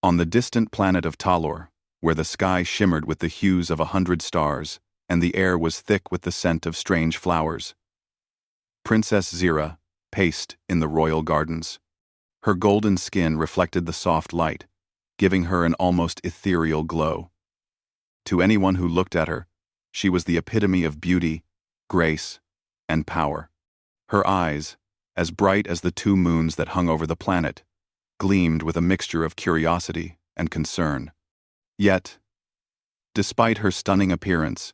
On the distant planet of Talor, where the sky shimmered with the hues of 100 stars, and the air was thick with the scent of strange flowers, Princess Zira paced in the royal gardens. Her golden skin reflected the soft light, giving her an almost ethereal glow. To anyone who looked at her, she was the epitome of beauty, grace, and power. Her eyes, as bright as the 2 moons that hung over the planet, gleamed with a mixture of curiosity and concern. Yet, despite her stunning appearance,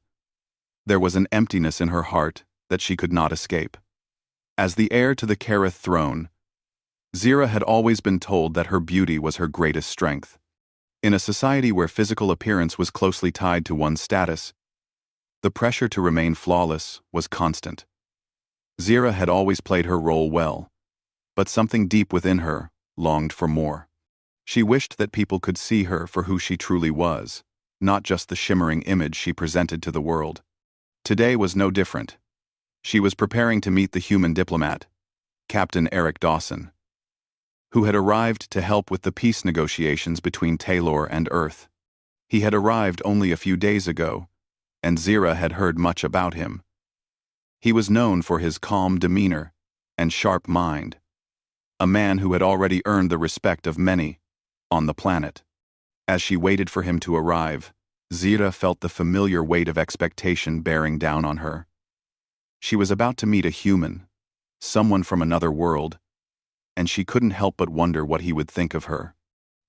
there was an emptiness in her heart that she could not escape. As the heir to the Kareth throne, Zira had always been told that her beauty was her greatest strength. In a society where physical appearance was closely tied to one's status, the pressure to remain flawless was constant. Zira had always played her role well, but something deep within her longed for more. She wished that people could see her for who she truly was, not just the shimmering image she presented to the world. Today was no different. She was preparing to meet the human diplomat, Captain Eric Dawson, who had arrived to help with the peace negotiations between Talor and Earth. He had arrived only a few days ago, and Zira had heard much about him. He was known for his calm demeanor and sharp mind, a man who had already earned the respect of many on the planet. As she waited for him to arrive, Zira felt the familiar weight of expectation bearing down on her. She was about to meet a human, someone from another world, and she couldn't help but wonder what he would think of her.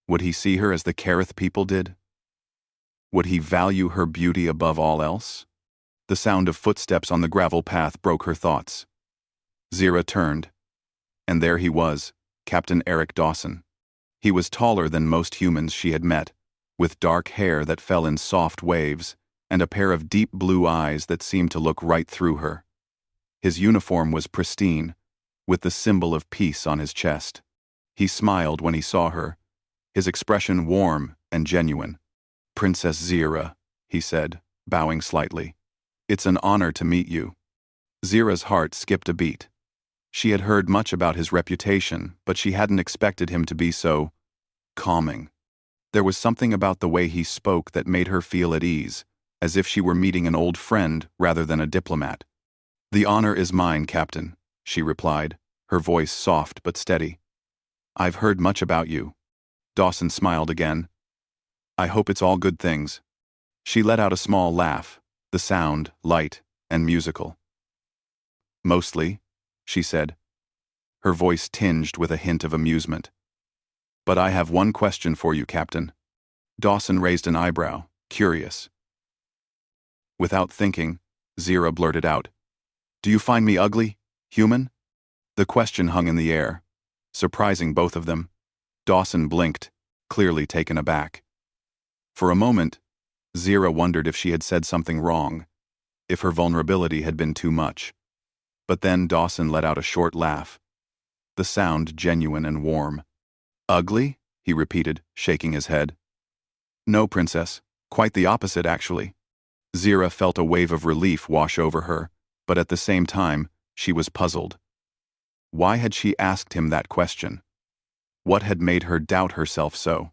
Would he see her as the Kareth people did? Would he value her beauty above all else? The sound of footsteps on the gravel path broke her thoughts. Zira turned, and there he was, Captain Eric Dawson. He was taller than most humans she had met, with dark hair that fell in soft waves, and a pair of deep blue eyes that seemed to look right through her. His uniform was pristine, with the symbol of peace on his chest. He smiled when he saw her, his expression warm and genuine. "Princess Zira," he said, bowing slightly. "It's an honor to meet you." Zira's heart skipped a beat. She had heard much about his reputation, but she hadn't expected him to be so calming. There was something about the way he spoke that made her feel at ease, as if she were meeting an old friend rather than a diplomat. "The honor is mine, Captain," she replied, her voice soft but steady. "I've heard much about you." Dawson smiled again. "I hope it's all good things." She let out a small laugh, the sound light and musical. "Mostly," she said, her voice tinged with a hint of amusement. "But I have one question for you, Captain." Dawson raised an eyebrow, curious. Without thinking, Zira blurted out, "Do you find me ugly, human?" The question hung in the air, surprising both of them. Dawson blinked, clearly taken aback. For a moment, Zira wondered if she had said something wrong, if her vulnerability had been too much. But then Dawson let out a short laugh, the sound genuine and warm. "Ugly?" he repeated, shaking his head. "No, Princess, quite the opposite, actually." Zira felt a wave of relief wash over her, but at the same time, she was puzzled. Why had she asked him that question? What had made her doubt herself so?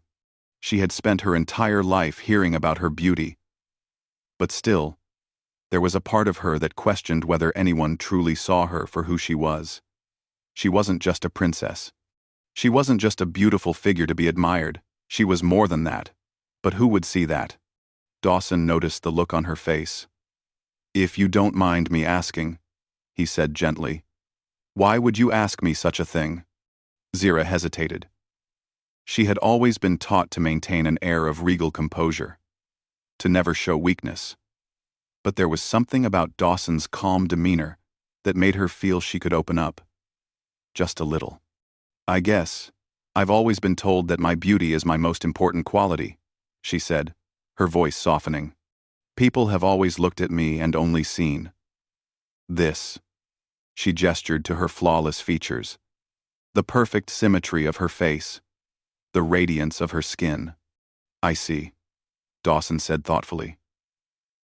She had spent her entire life hearing about her beauty. But still, there was a part of her that questioned whether anyone truly saw her for who she was. She wasn't just a princess. She wasn't just a beautiful figure to be admired. She was more than that. But who would see that? Dawson noticed the look on her face. "If you don't mind me asking," he said gently, "why would you ask me such a thing?" Zira hesitated. She had always been taught to maintain an air of regal composure, to never show weakness. But there was something about Dawson's calm demeanor that made her feel she could open up. Just a little. "I guess I've always been told that my beauty is my most important quality," she said, her voice softening. "People have always looked at me and only seen this." She gestured to her flawless features, the perfect symmetry of her face, the radiance of her skin. "I see," Dawson said thoughtfully.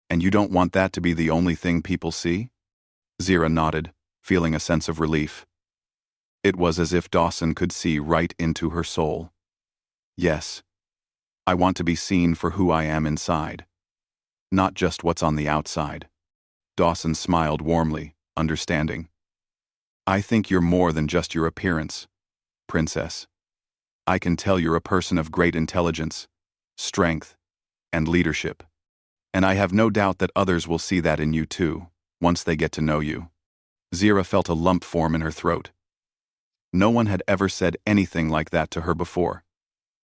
"And you don't want that to be the only thing people see?" Zira nodded, feeling a sense of relief. It was as if Dawson could see right into her soul. "Yes, I want to be seen for who I am inside, not just what's on the outside. Dawson smiled warmly, understanding. I think you're more than just your appearance, Princess. I can tell you're a person of great intelligence, strength, and leadership. And I have no doubt that others will see that in you too, once they get to know you. Zira felt a lump form in her throat. No one had ever said anything like that to her before.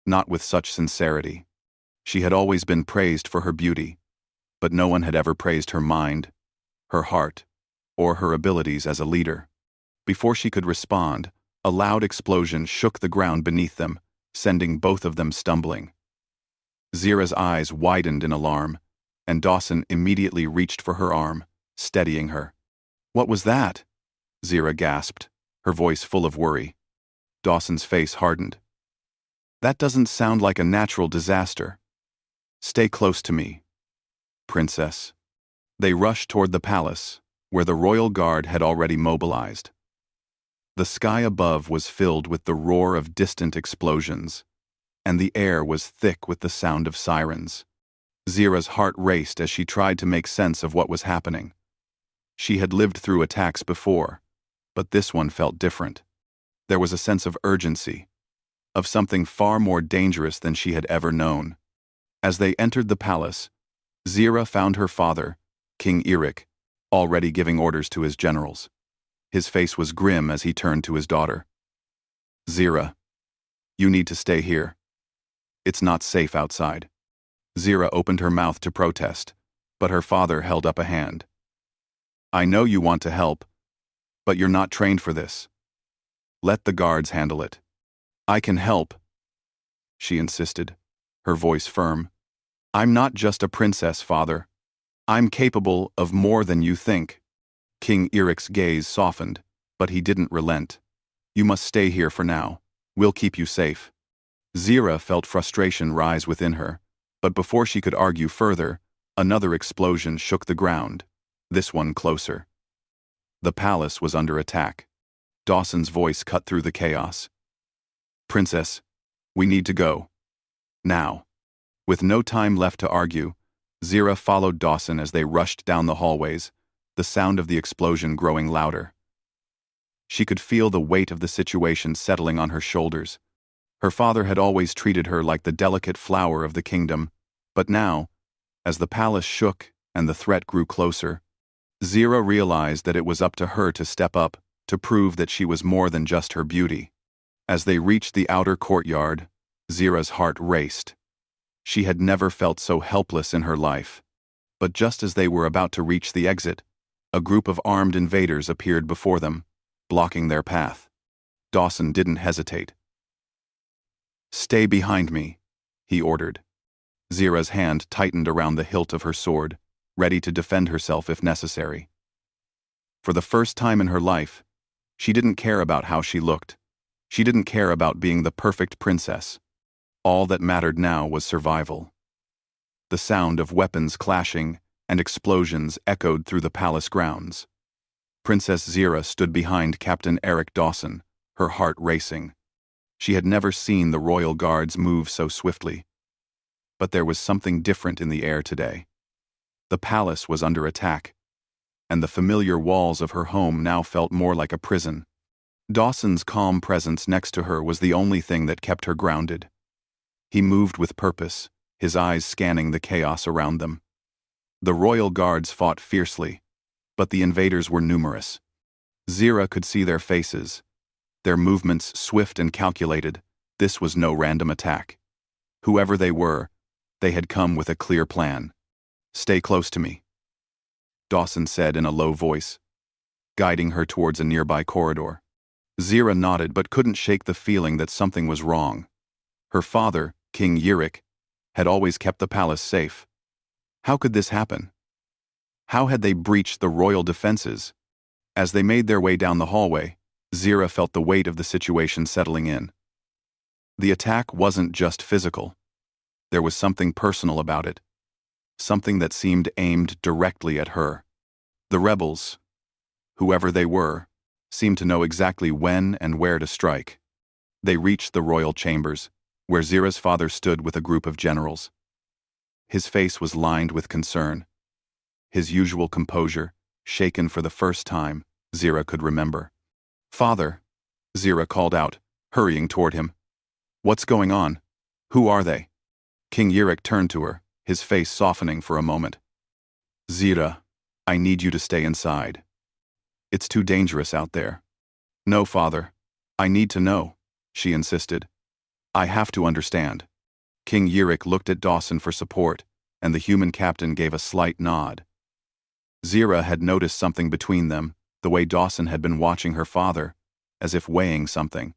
Not with such sincerity. She had always been praised for her beauty, but no one had ever praised her mind, her heart, or her abilities as a leader. Before she could respond, a loud explosion shook the ground beneath them, sending both of them stumbling. Zira's eyes widened in alarm, and Dawson immediately reached for her arm, steadying her. What was that? Zira gasped, her voice full of worry. Dawson's face hardened. That doesn't sound like a natural disaster. Stay close to me, Princess. They rushed toward the palace, where the royal guard had already mobilized. The sky above was filled with the roar of distant explosions, and the air was thick with the sound of sirens. Zira's heart raced as she tried to make sense of what was happening. She had lived through attacks before, but this one felt different. There was a sense of urgency, of something far more dangerous than she had ever known. As they entered the palace, Zira found her father, King Eric, already giving orders to his generals. His face was grim as he turned to his daughter. Zira, you need to stay here. It's not safe outside. Zira opened her mouth to protest, but her father held up a hand. I know you want to help, but you're not trained for this. Let the guards handle it. I can help, she insisted, her voice firm. I'm not just a princess, father. I'm capable of more than you think. King Eric's gaze softened, but he didn't relent. You must stay here for now. We'll keep you safe. Zira felt frustration rise within her, but before she could argue further, another explosion shook the ground, this one closer. The palace was under attack. Dawson's voice cut through the chaos. Princess, we need to go. Now. With no time left to argue, Zira followed Dawson as they rushed down the hallways, the sound of the explosion growing louder. She could feel the weight of the situation settling on her shoulders. Her father had always treated her like the delicate flower of the kingdom, but now, as the palace shook and the threat grew closer, Zira realized that it was up to her to step up, to prove that she was more than just her beauty. As they reached the outer courtyard, Zira's heart raced. She had never felt so helpless in her life. But just as they were about to reach the exit, a group of armed invaders appeared before them, blocking their path. Dawson didn't hesitate. Stay behind me, he ordered. Zira's hand tightened around the hilt of her sword, ready to defend herself if necessary. For the first time in her life, she didn't care about how she looked. She didn't care about being the perfect princess. All that mattered now was survival. The sound of weapons clashing and explosions echoed through the palace grounds. Princess Zira stood behind Captain Eric Dawson, her heart racing. She had never seen the royal guards move so swiftly. But there was something different in the air today. The palace was under attack, and the familiar walls of her home now felt more like a prison. Dawson's calm presence next to her was the only thing that kept her grounded. He moved with purpose, his eyes scanning the chaos around them. The royal guards fought fiercely, but the invaders were numerous. Zira could see their faces, their movements swift and calculated. This was no random attack. Whoever they were, they had come with a clear plan. Stay close to me, Dawson said in a low voice, guiding her towards a nearby corridor. Zira nodded but couldn't shake the feeling that something was wrong. Her father, King Eric, had always kept the palace safe. How could this happen? How had they breached the royal defenses? As they made their way down the hallway, Zira felt the weight of the situation settling in. The attack wasn't just physical. There was something personal about it. Something that seemed aimed directly at her. The rebels, whoever they were, seemed to know exactly when and where to strike. They reached the royal chambers, where Zira's father stood with a group of generals. His face was lined with concern, his usual composure shaken for the first time Zira could remember. "Father," Zira called out, hurrying toward him. "What's going on? Who are they?" King Yirik turned to her, his face softening for a moment. "Zira, I need you to stay inside. It's too dangerous out there." "No, father. I need to know," she insisted. "I have to understand." King Yirik looked at Dawson for support, and the human captain gave a slight nod. Zira had noticed something between them, the way Dawson had been watching her father, as if weighing something.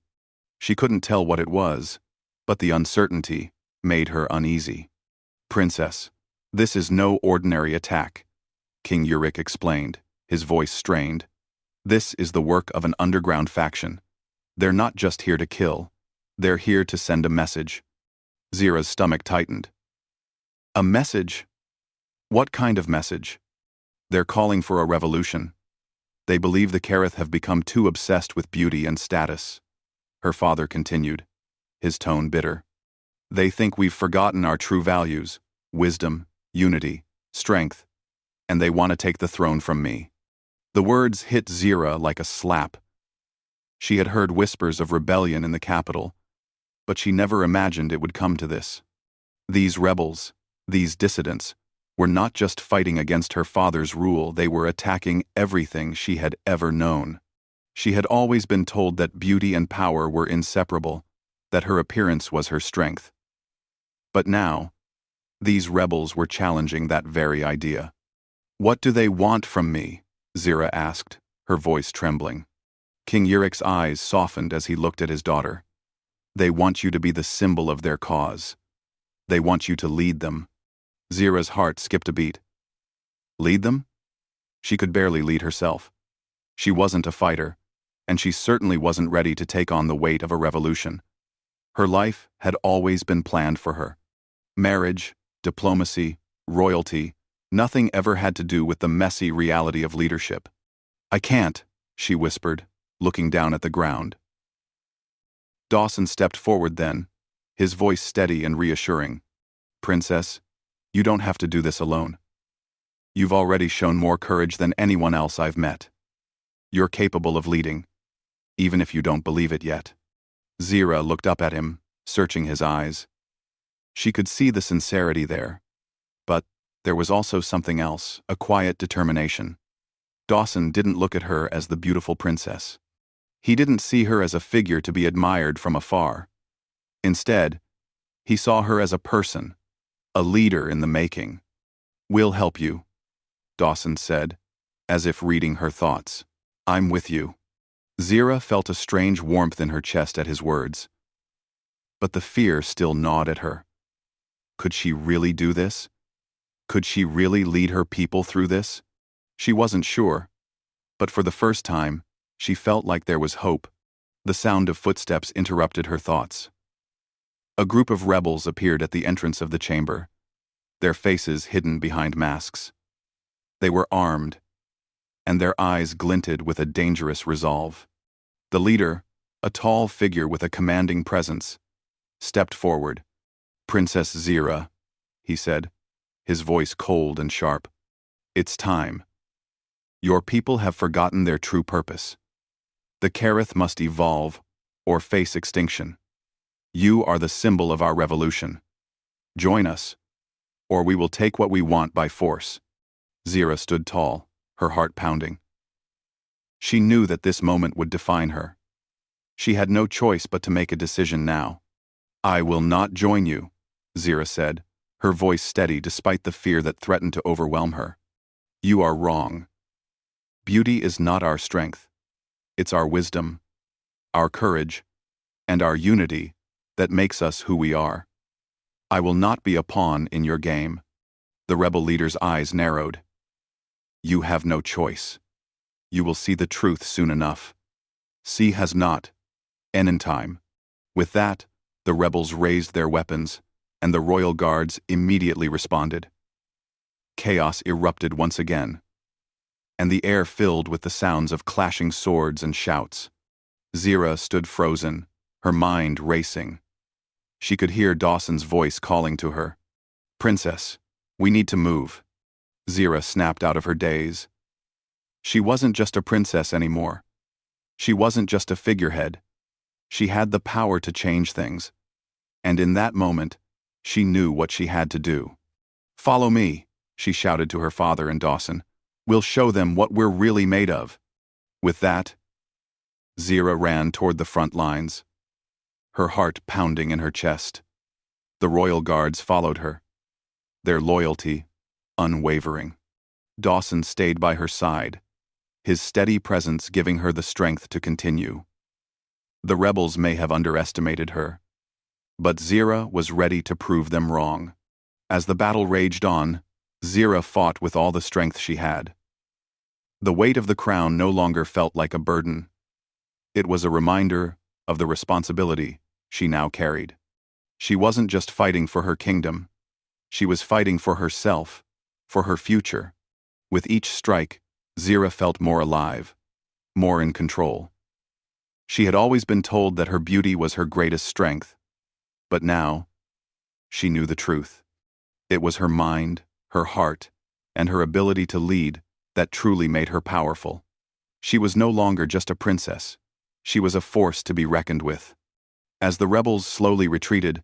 She couldn't tell what it was, but the uncertainty made her uneasy. "Princess, this is no ordinary attack," King Yirik explained, his voice strained. "This is the work of an underground faction. They're not just here to kill. They're here to send a message." Zira's stomach tightened. "A message? What kind of message?" "They're calling for a revolution. They believe the Kareth have become too obsessed with beauty and status," her father continued, his tone bitter. "They think we've forgotten our true values, wisdom, unity, strength, and they want to take the throne from me." The words hit Zira like a slap. She had heard whispers of rebellion in the capital, but she never imagined it would come to this. These rebels, these dissidents, were not just fighting against her father's rule, they were attacking everything she had ever known. She had always been told that beauty and power were inseparable, that her appearance was her strength. But now, these rebels were challenging that very idea. "What do they want from me?" Zira asked, her voice trembling. King Yirik's eyes softened as he looked at his daughter. "They want you to be the symbol of their cause. They want you to lead them." Zira's heart skipped a beat. Lead them? She could barely lead herself. She wasn't a fighter, and she certainly wasn't ready to take on the weight of a revolution. Her life had always been planned for her. Marriage, diplomacy, royalty, nothing ever had to do with the messy reality of leadership. "I can't," she whispered, looking down at the ground. Dawson stepped forward then, his voice steady and reassuring. "Princess, you don't have to do this alone. You've already shown more courage than anyone else I've met. You're capable of leading, even if you don't believe it yet." Zira looked up at him, searching his eyes. She could see the sincerity there, but there was also something else, a quiet determination. Dawson didn't look at her as the beautiful princess. He didn't see her as a figure to be admired from afar. Instead, he saw her as a person, a leader in the making. "We'll help you," Dawson said, as if reading her thoughts. "I'm with you." Zira felt a strange warmth in her chest at his words. But the fear still gnawed at her. Could she really do this? Could she really lead her people through this? She wasn't sure, but for the first time, she felt like there was hope. The sound of footsteps interrupted her thoughts. A group of rebels appeared at the entrance of the chamber, their faces hidden behind masks. They were armed, and their eyes glinted with a dangerous resolve. The leader, a tall figure with a commanding presence, stepped forward. "Princess Zira," he said, his voice cold and sharp. "It's time. Your people have forgotten their true purpose. The Kareth must evolve or face extinction. You are the symbol of our revolution. Join us, or we will take what we want by force." Zira stood tall, her heart pounding. She knew that this moment would define her. She had no choice but to make a decision now. "I will not join you," Zira said, her voice steady despite the fear that threatened to overwhelm her. "You are wrong. Beauty is not our strength. It's our wisdom, our courage, and our unity that makes us who we are. I will not be a pawn in your game." The rebel leader's eyes narrowed. "You have no choice. You will see the truth soon enough. See has not, and in time." With that, the rebels raised their weapons, and the royal guards immediately responded. Chaos erupted once again, and the air filled with the sounds of clashing swords and shouts. Zira stood frozen, her mind racing. She could hear Dawson's voice calling to her. "Princess, we need to move." Zira snapped out of her daze. She wasn't just a princess anymore. She wasn't just a figurehead. She had the power to change things. And in that moment, she knew what she had to do. "Follow me," she shouted to her father and Dawson. "We'll show them what we're really made of." With that, Zira ran toward the front lines, her heart pounding in her chest. The royal guards followed her, their loyalty unwavering. Dawson stayed by her side, his steady presence giving her the strength to continue. The rebels may have underestimated her, but Zira was ready to prove them wrong. As the battle raged on, Zira fought with all the strength she had. The weight of the crown no longer felt like a burden. It was a reminder of the responsibility she now carried. She wasn't just fighting for her kingdom. She was fighting for herself, for her future. With each strike, Zira felt more alive, more in control. She had always been told that her beauty was her greatest strength, but now, she knew the truth. It was her mind, her heart, and her ability to lead that truly made her powerful. She was no longer just a princess. She was a force to be reckoned with. As the rebels slowly retreated,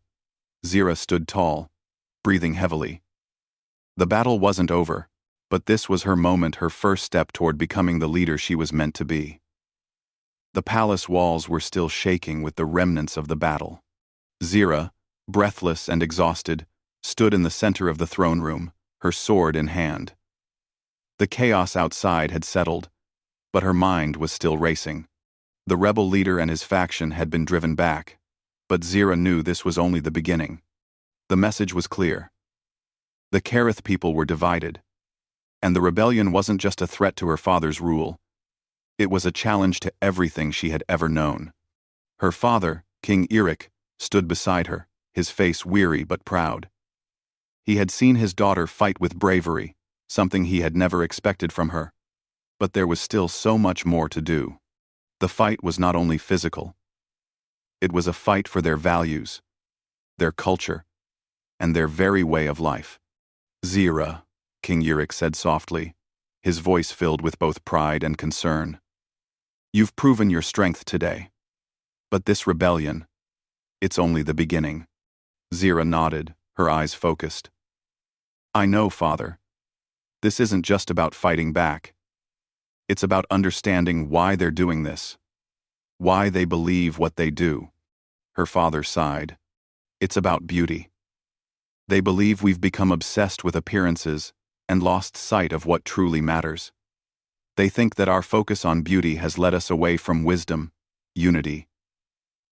Zira stood tall, breathing heavily. The battle wasn't over, but this was her moment, her first step toward becoming the leader she was meant to be. The palace walls were still shaking with the remnants of the battle. Zira, breathless and exhausted, stood in the center of the throne room, her sword in hand. The chaos outside had settled, but her mind was still racing. The rebel leader and his faction had been driven back, but Zira knew this was only the beginning. The message was clear. The Kareth people were divided, and the rebellion wasn't just a threat to her father's rule. It was a challenge to everything she had ever known. Her father, King Eric, stood beside her, his face weary but proud. He had seen his daughter fight with bravery, something he had never expected from her. But there was still so much more to do. The fight was not only physical. It was a fight for their values, their culture, and their very way of life. "Zira," King Eric said softly, his voice filled with both pride and concern. "You've proven your strength today. But this rebellion, it's only the beginning." Zira nodded, her eyes focused. "I know, Father. This isn't just about fighting back. It's about understanding why they're doing this, why they believe what they do." Her father sighed. "It's about beauty. They believe we've become obsessed with appearances and lost sight of what truly matters. They think that our focus on beauty has led us away from wisdom, unity,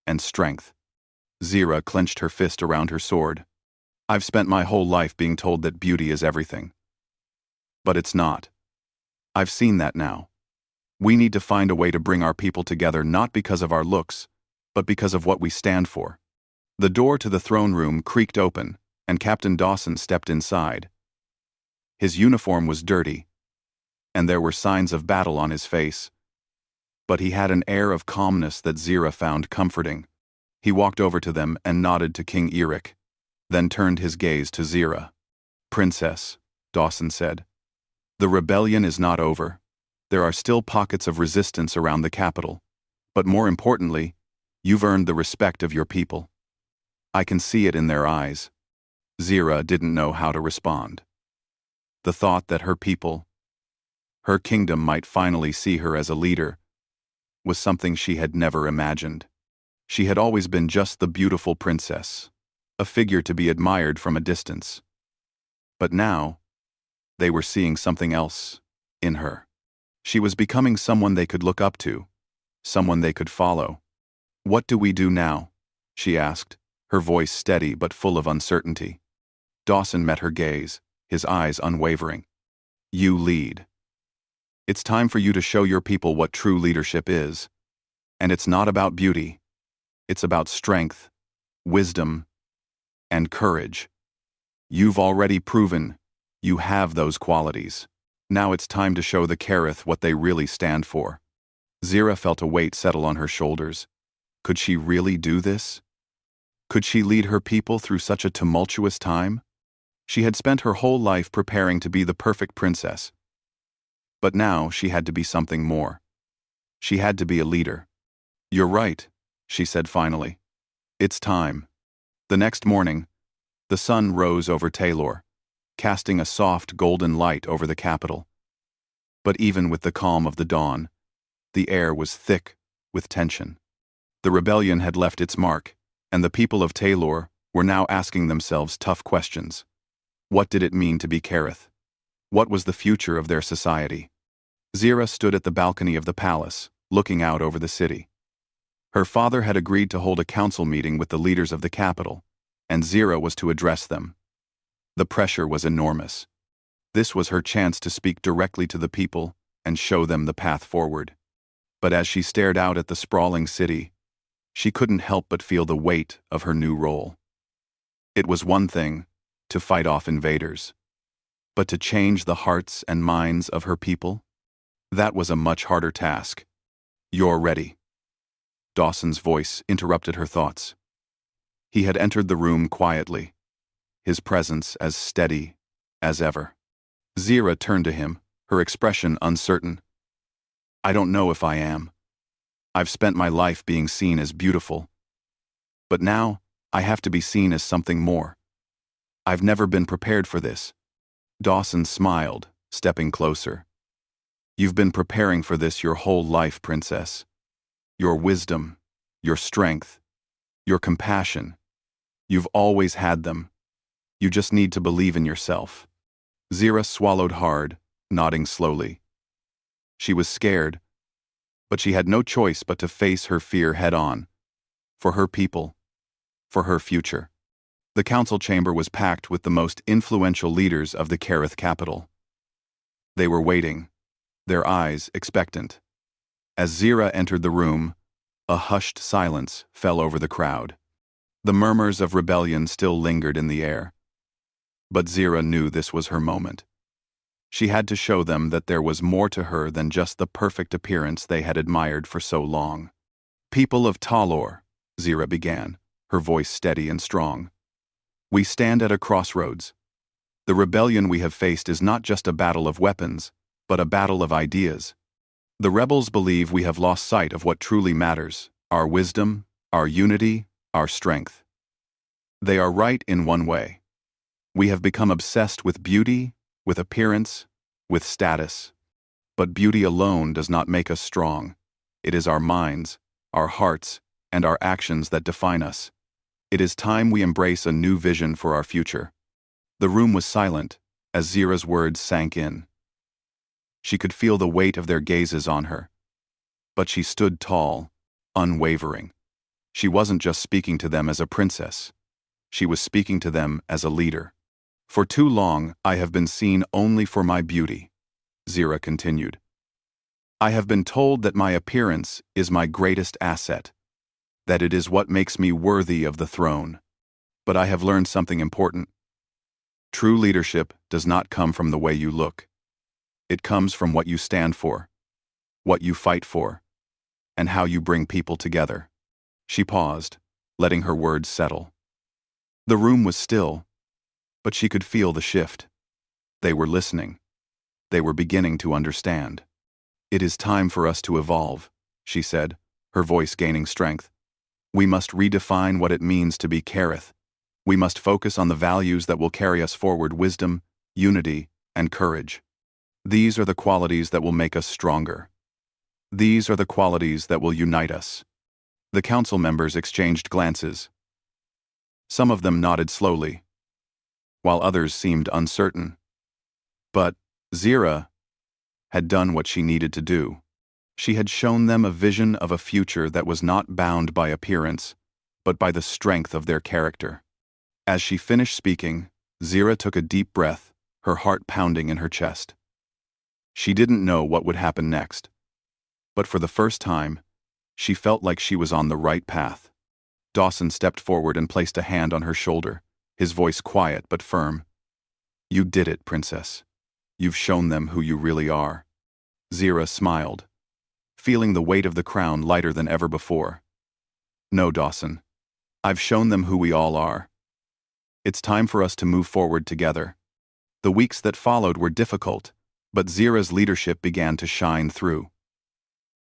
and strength." Zira clenched her fist around her sword. "I've spent my whole life being told that beauty is everything. But it's not. I've seen that now. We need to find a way to bring our people together, not because of our looks, but because of what we stand for." The door to the throne room creaked open, and Captain Dawson stepped inside. His uniform was dirty, and there were signs of battle on his face. But he had an air of calmness that Zira found comforting. He walked over to them and nodded to King Eric, then turned his gaze to Zira. "Princess," Dawson said, "the rebellion is not over. There are still pockets of resistance around the capital. But more importantly, you've earned the respect of your people. I can see it in their eyes." Zira didn't know how to respond. The thought that her people, her kingdom, might finally see her as a leader was something she had never imagined. She had always been just the beautiful princess, a figure to be admired from a distance. But now, they were seeing something else in her. She was becoming someone they could look up to, someone they could follow. "What do we do now?" she asked, her voice steady but full of uncertainty. Dawson met her gaze, his eyes unwavering. "You lead. It's time for you to show your people what true leadership is. And it's not about beauty. It's about strength, wisdom, and courage. You've already proven you have those qualities. Now it's time to show the Kareth what they really stand for." Zira felt a weight settle on her shoulders. Could she really do this? Could she lead her people through such a tumultuous time? She had spent her whole life preparing to be the perfect princess. But now she had to be something more. She had to be a leader. "You're right," she said finally. "It's time." The next morning, the sun rose over Taylor, casting a soft golden light over the capital. But even with the calm of the dawn, the air was thick with tension. The rebellion had left its mark, and the people of Taylor were now asking themselves tough questions. What did it mean to be Kareth? What was the future of their society? Zira stood at the balcony of the palace, looking out over the city. Her father had agreed to hold a council meeting with the leaders of the capital, and Zira was to address them. The pressure was enormous. This was her chance to speak directly to the people and show them the path forward. But as she stared out at the sprawling city, she couldn't help but feel the weight of her new role. It was one thing to fight off invaders, but to change the hearts and minds of her people? That was a much harder task. "You're ready." Dawson's voice interrupted her thoughts. He had entered the room quietly, his presence as steady as ever. Zira turned to him, her expression uncertain. "I don't know if I am. I've spent my life being seen as beautiful. But now, I have to be seen as something more. I've never been prepared for this." Dawson smiled, stepping closer. "You've been preparing for this your whole life, Princess. Your wisdom, your strength, your compassion. You've always had them. You just need to believe in yourself." Zira swallowed hard, nodding slowly. She was scared, but she had no choice but to face her fear head-on. For her people, for her future. The council chamber was packed with the most influential leaders of the Kareth capital. They were waiting, their eyes expectant. As Zira entered the room, a hushed silence fell over the crowd. The murmurs of rebellion still lingered in the air. But Zira knew this was her moment. She had to show them that there was more to her than just the perfect appearance they had admired for so long. "People of Taylor," Zira began, her voice steady and strong. "We stand at a crossroads. The rebellion we have faced is not just a battle of weapons, but a battle of ideas. The rebels believe we have lost sight of what truly matters, our wisdom, our unity, our strength. They are right in one way. We have become obsessed with beauty, with appearance, with status. But beauty alone does not make us strong. It is our minds, our hearts, and our actions that define us. It is time we embrace a new vision for our future." The room was silent as Zira's words sank in. She could feel the weight of their gazes on her. But she stood tall, unwavering. She wasn't just speaking to them as a princess. She was speaking to them as a leader. "For too long, I have been seen only for my beauty," Zira continued. "I have been told that my appearance is my greatest asset, that it is what makes me worthy of the throne. But I have learned something important. True leadership does not come from the way you look. It comes from what you stand for, what you fight for, and how you bring people together." She paused, letting her words settle. The room was still, but she could feel the shift. They were listening. They were beginning to understand. "It is time for us to evolve," she said, her voice gaining strength. "We must redefine what it means to be Kareth. We must focus on the values that will carry us forward: wisdom, unity, and courage. These are the qualities that will make us stronger. These are the qualities that will unite us." The council members exchanged glances. Some of them nodded slowly, while others seemed uncertain. But Zira had done what she needed to do. She had shown them a vision of a future that was not bound by appearance, but by the strength of their character. As she finished speaking, Zira took a deep breath, her heart pounding in her chest. She didn't know what would happen next, but for the first time, she felt like she was on the right path. Dawson stepped forward and placed a hand on her shoulder, his voice quiet but firm. "You did it, Princess. You've shown them who you really are." Zira smiled, feeling the weight of the crown lighter than ever before. "No, Dawson. I've shown them who we all are. It's time for us to move forward together. The weeks that followed were difficult, but Zira's leadership began to shine through.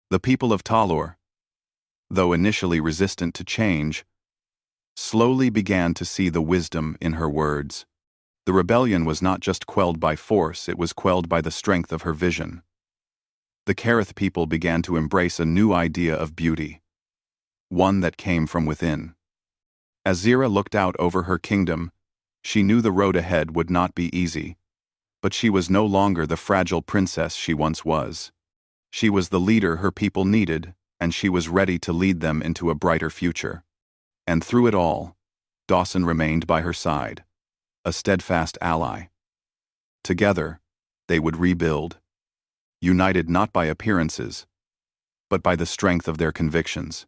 The people of Talor, though initially resistant to change, slowly began to see the wisdom in her words. The rebellion was not just quelled by force, it was quelled by the strength of her vision. The Kareth people began to embrace a new idea of beauty, one that came from within. As Zira looked out over her kingdom, she knew the road ahead would not be easy, but she was no longer the fragile princess she once was. She was the leader her people needed, and she was ready to lead them into a brighter future. And through it all, Dawson remained by her side, a steadfast ally. Together, they would rebuild, united not by appearances, but by the strength of their convictions.